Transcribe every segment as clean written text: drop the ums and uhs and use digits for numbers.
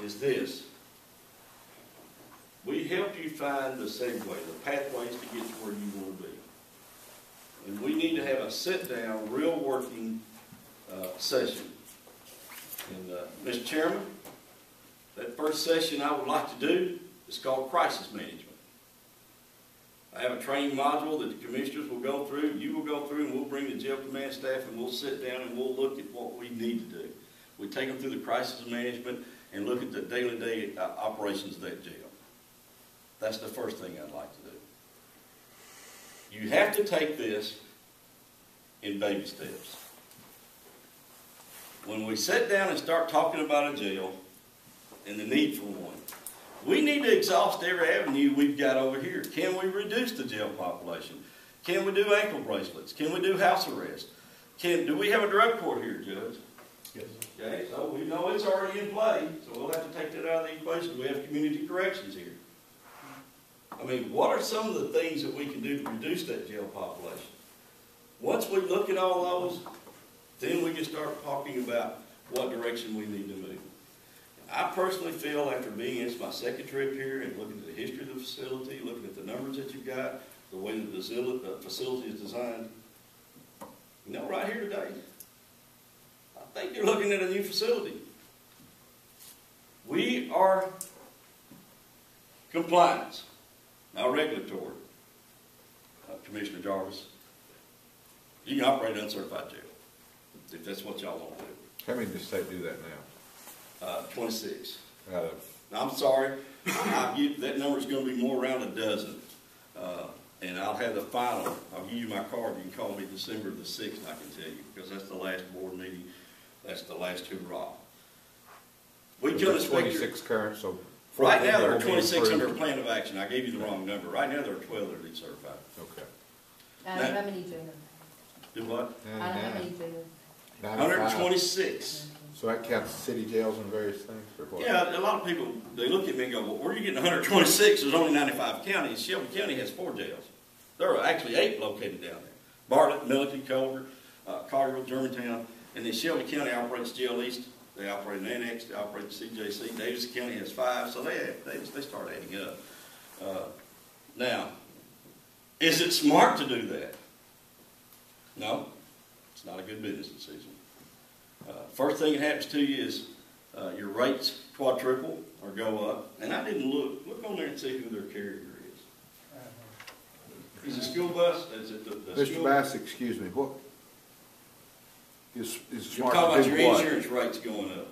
is this. We help you find the segue, the pathways to get to where you want to be. And we need to have a sit-down, real working session. And Mr. Chairman, that first session I would like to do is called crisis management. I have a training module that the commissioners will go through, you will go through, and we'll bring the jail command staff and we'll sit down and we'll look at what we need to do. We take them through the crisis management and look at the daily operations of that jail. That's the first thing I'd like to do. You have to take this in baby steps. When we sit down and start talking about a jail and the need for one, we need to exhaust every avenue we've got over here. Can we reduce the jail population? Can we do ankle bracelets? Can we do house arrest? Do we have a drug court here, Judge? Yes. Okay, so we know it's already in play, so we'll have to take that out of the equation. We have community corrections here. I mean, what are some of the things that we can do to reduce that jail population? Once we look at all those, then we can start talking about what direction we need to move. I personally feel, after being, it's my second trip here, and looking at the history of the facility, looking at the numbers that you've got, the way that the facility is designed, you know, right here today, I think you're looking at a new facility. We are compliance, not regulatory. Commissioner Jarvis, you can operate an uncertified jail, if that's what y'all want to do. How many does the state do that now? 26. Out of? I'm sorry, that number's going to be more around a dozen. And I'll have the final. I'll give you my card. You can call me December the 6th, I can tell you, because that's the last board meeting. That's the last hurrah. We can expect 26 current, so right now there are 26 under a plan of action. I gave you the wrong number. Right now there are 12 that are lead certified. Okay. How many do? Do what? How many do? 126. So that counts city jails and various things? Or what? Yeah, a lot of people, they look at me and go, well, where are you getting 126? There's only 95 counties. Shelby County has 4 jails. There are actually 8 located down there. Bartlett, Milliken, Culver, Carterville, Germantown, and then Shelby County operates Jail East. They operate an annex. They operate the CJC. Davis County has 5, so they start adding up. Now, is it smart to do that? No, it's not a good business decision. First thing that happens to you is your rates quadruple or go up. And I didn't look on there and see who their carrier is. Is it school bus? Is it the Mr. school? Bass, excuse me, what is You're smart talking to about do your what? insurance rates going up.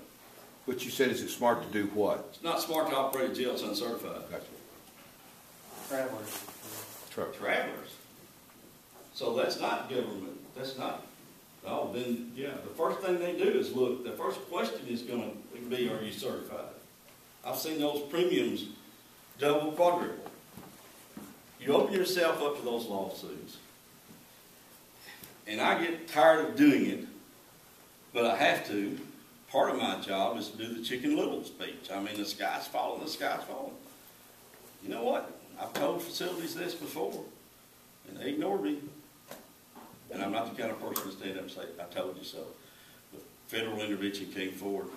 But you said, is it smart to do what? It's not smart to operate a jail, it's uncertified. Gotcha. Travelers. Travelers. So that's not government. That's not. Oh, then, yeah, the first thing they do is look, the first question is going to be, are you certified? I've seen those premiums double, quadruple. You open yourself up to those lawsuits. And I get tired of doing it, but I have to. Part of my job is to do the Chicken Little speech. I mean, the sky's falling, the sky's falling. You know what? I've told facilities this before, and they ignored me. And I'm not the kind of person to stand up and say, I told you so. The federal intervention came forward,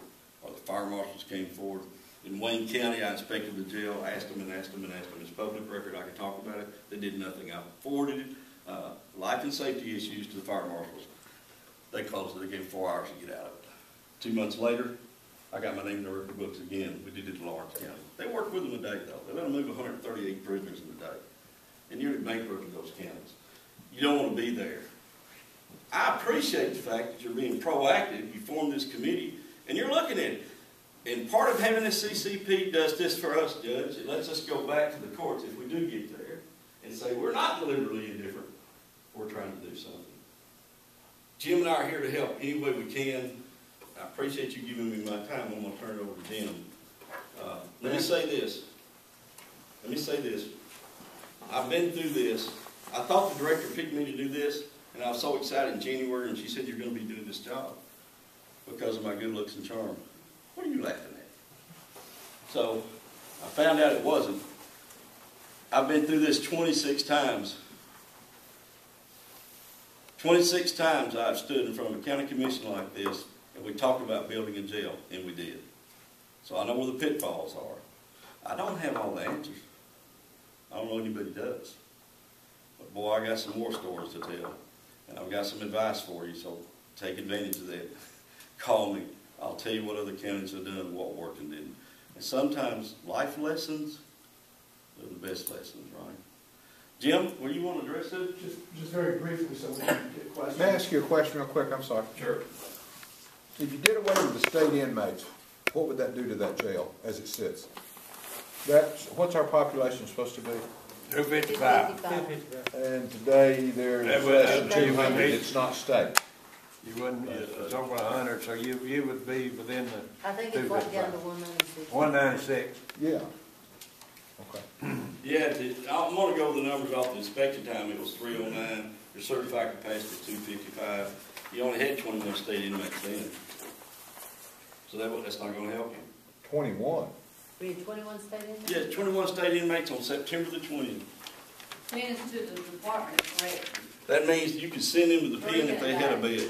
or the fire marshals came forward. In Wayne County, I inspected the jail, asked them and asked them and asked them. It's public record, I can talk about it. They did nothing. I forwarded it, life and safety issues to the fire marshals. They closed it. They gave 4 hours to get out of it. 2 months later, I got my name in the record books again. We did it in Lawrence County. They worked with them a day, though. They let them move 138 prisoners in a day. And you're bankrupting those counties. You don't want to be there. I appreciate the fact that you're being proactive. You formed this committee, and you're looking at it. And part of having this CCP does this for us, Judge. It lets us go back to the courts if we do get there and say, we're not deliberately indifferent. We're trying to do something. Jim and I are here to help any way we can. I appreciate you giving me my time. I'm going to turn it over to Jim. Let me say this. I've been through this. I thought the director picked me to do this, and I was so excited in January, and she said, you're going to be doing this job because of my good looks and charm. What are you laughing at? So I found out it wasn't. I've been through this 26 times. 26 times I've stood in front of a county commission like this, and we talked about building a jail, and we did. So I know where the pitfalls are. I don't have all the answers. I don't know anybody does. But boy, I got some more stories to tell. And I've got some advice for you, so take advantage of that. Call me. I'll tell you what other counties have done and what worked and didn't. And sometimes life lessons are the best lessons, right? Jim, what do you want to address it? Just very briefly, so we can get questions. May I ask you a question real quick? I'm sorry. Sure. If you did away with the state inmates, what would that do to that jail as it sits? What's our population supposed to be? 255. And today there's That would- less than that- 200. It's not state. You wouldn't, it's over 100, so you would be within the I think it's like down to 196. 196. Yeah. Okay. Yeah, I'm gonna go with the numbers off the inspection time. It was 309. Your certified capacity 255. You only had 21 state inmates then. So that's not gonna help you. 21. We had 21 state inmates? Yeah, 21 state inmates on September the 20th. Send us to the Department of Corrections. That means you could send them to the pen if they had a bed.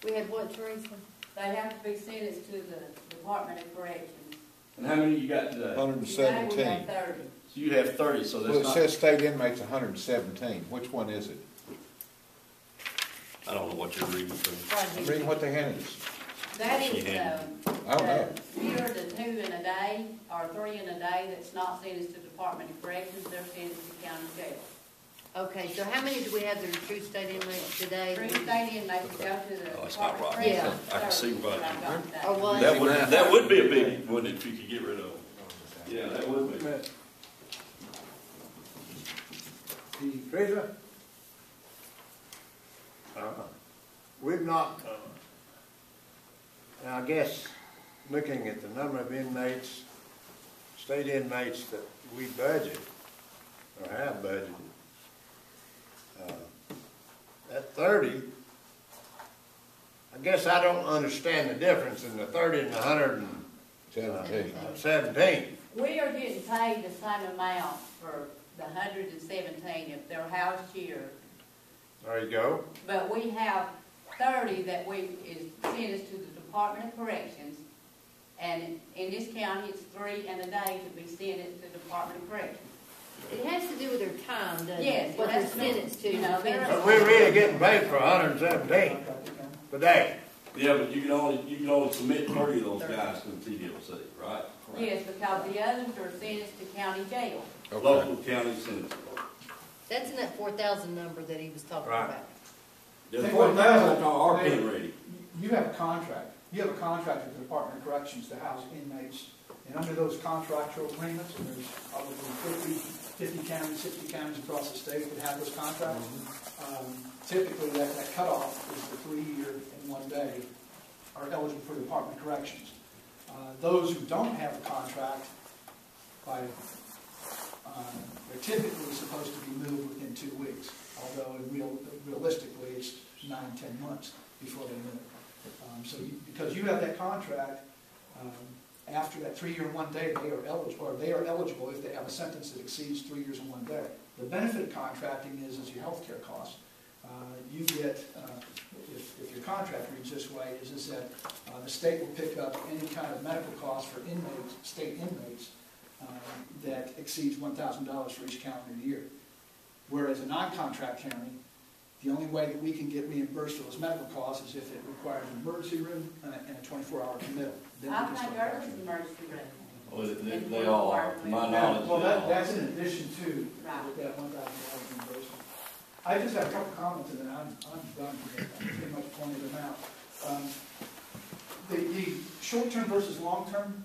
We had what, Teresa? They have to be sentenced to the Department of Corrections. And how many you got today? Today we 117. have 30. So you have 30, so Well, that's it not, says state inmates 117. Which one is it? I don't know what you're reading from. Right I'm here. reading what they handed us. That She is, I don't know. here, the 2 in a day, or 3 in a day, that's not sentenced to Department of Corrections, they're sentenced to county jail. Okay, so how many do we have that are true state inmates today? 3 state inmates go to the Oh, that's not Department of right. Yeah. Corrections. I can see why. I've got that. Or what? That would be a big, wouldn't it, if you could get rid of them? Yeah, that would be. Teresa? We've not, I guess, looking at the number of inmates, state inmates that we budget, or have budgeted, that 30, I guess I don't understand the difference in the 30 and the 117. We are getting paid the same amount for the 117 if they're house share. There you go. But we have 30 that is sent us to the Department of Corrections. And in this county, it's 3 in a day to be sent to the Department of Corrections. It has to do with their time, doesn't it? Yes, What they're that's me. sentenced to. You know, they're- But we're really getting paid for 117 per day. Yeah, but you can only submit 30 of those guys to the TDLC, right? Yes, because the others are sentenced to county jail. Local county sentences. That's in that 4,000 number that he was talking Right. about. The 4,000 are pen ready. You have a contract. You have a contract with the Department of Corrections to house inmates. And under those contractual agreements, and there's probably 50 counties, 60 counties across the state that have those contracts. Typically, that cutoff is the 3 year and 1 day are eligible for the Department of Corrections. Those who don't have a contract, they're typically supposed to be moved within 2 weeks, although realistically it's 9-10 months before they move. Because you have that contract, after that 3 year and 1 day, they are eligible if they have a sentence that exceeds 3 years and 1 day. The benefit of contracting is your health care costs. You get, if your contract reads this way, is that the state will pick up any kind of medical costs for inmates, state inmates, that exceeds $1,000 for each calendar year. Whereas a non-contract county, the only way that we can get reimbursed for those medical costs is if it requires an emergency room and a 24-hour committal. Then we I can think start ours is charging. emergency room. Well, they all are, to my knowledge. Well, they all are. that's in addition to Right. that $1,000 reimbursement. I just have a couple comments and then I'm done here. I pretty much pointed them out. The short-term versus long-term